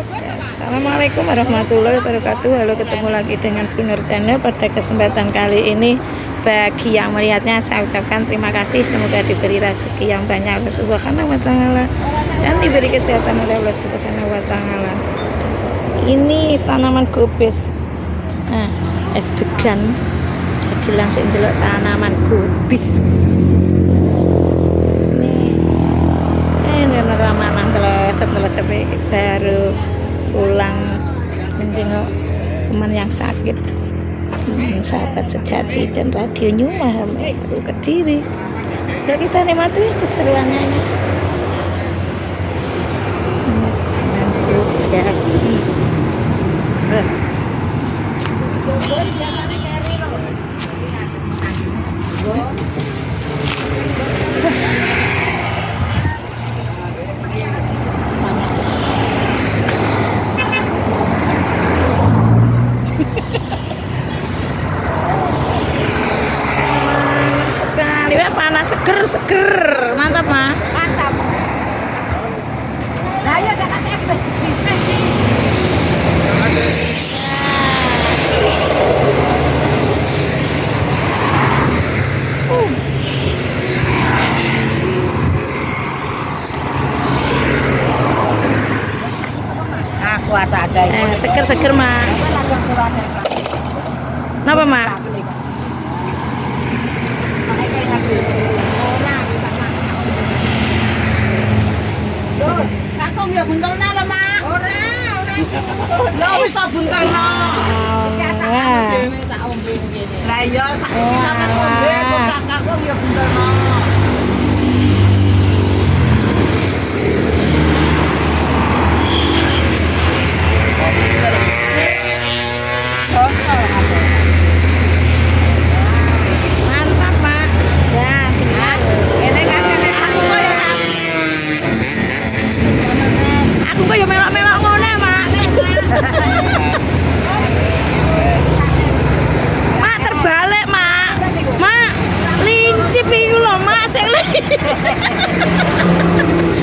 Assalamualaikum warahmatullahi wabarakatuh. Halo, ketemu lagi dengan Bu Nur Channel. Pada kesempatan kali ini, bagi yang melihatnya saya ucapkan terima kasih. Semoga diberi rezeki yang banyak oleh Subhanahu wa Ta'ala dan diberi kesehatan oleh Allah Subhanahu wa Ta'ala. Ini tanaman gobes. Nah, es degan. Lagi langsung delok tanaman gobes. Ini ramalan setelah baru pulang menjenguk teman yang sakit, sahabat sejati dan radio Nyuma baru Kediri. Jadi kita nikmati keseruannya ini. Navigasi. Sekali panas, seger, mantap mah. Mantap. Nah, ya jangan aku ada seger mah. Napa mah? Kakung ya buntelna lho, Mak. Ora. Lho wis tak buntelna. Dhewe tak ombe ngene. Lah iya saiki sampean ombe kok kakung ya buntelna. Mantap, Pak. Ya, tinggal. Ini kan aku kok ya melok-melok ngene, Mak. Mak terbalik, Mak. Mak, lincip iku lho, Mak, sing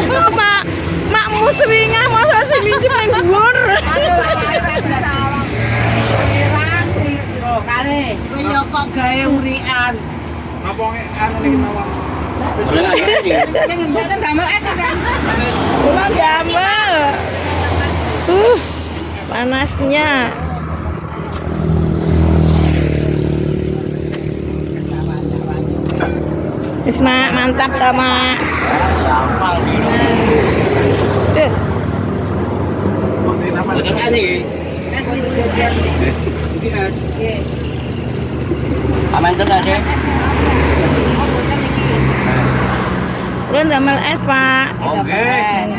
oh, Mak. Makmu sewingah masa sing lincip ning dhuwur. Kare, kowe yo kok gawe urikan. Napa anu niki mawon? Sing mboten damel es kan. Kula damel. Panasnya. Wis, Mak, mantap ta, Mak. Aman tenan ya. Kula damel es, Pak. Oke.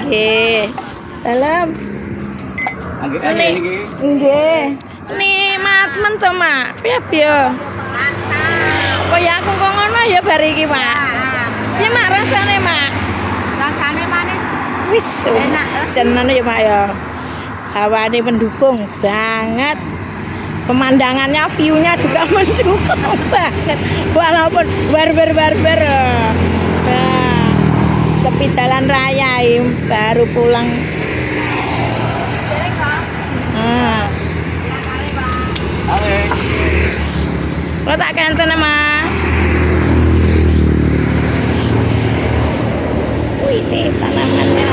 Nggih. Dalam. Nggih. Nikmat men to, Mak. Piye? Kaya aku kok ngono ya bar iki, Mak. Piye, Mak, rasane, Mak? Rasane manis. Wis Enak. jenenge ya, Mak ya. Hawane mendukung banget. Pemandangannya, view-nya juga mendukung banget. Walaupun barber. Nah, tepi jalan raya baru pulang. Nah. Lo tak kenten, Mak. Ini tanamannya.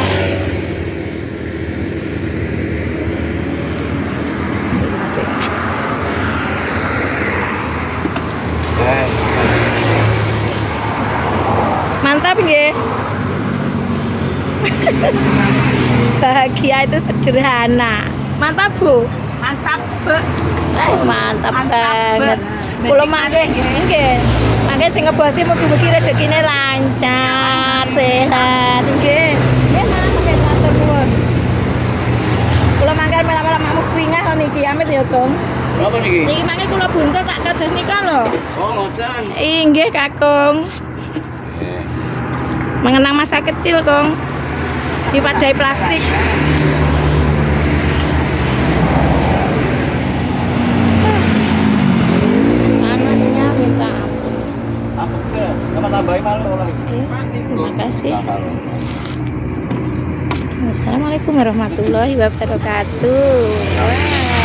Mantap nggih. Bahagia itu sederhana. Mantap, Bu. Mantap, Bu. Mantap banget. Kula mangke nggih. Mangke sing ngebosi mugi-mugi rezekine lancar, sehat nggih. Nggih, mangke matur nuwun. Kula mangke melak-melak makmu sringah niki amit ya, Kong. Apa niki? Niki mangke kula buntel tak kados nika lho. Oh, ngoten. Inggih, Kakung. Mengenang masa kecil, Kong. Diwadai plastik. Panasnya minta ampun. Apa ke? Sama tambahin malu lagi. Oke, terima kasih. Assalamualaikum warahmatullahi wabarakatuh. warahmatullahi wabarakatuh. Wah.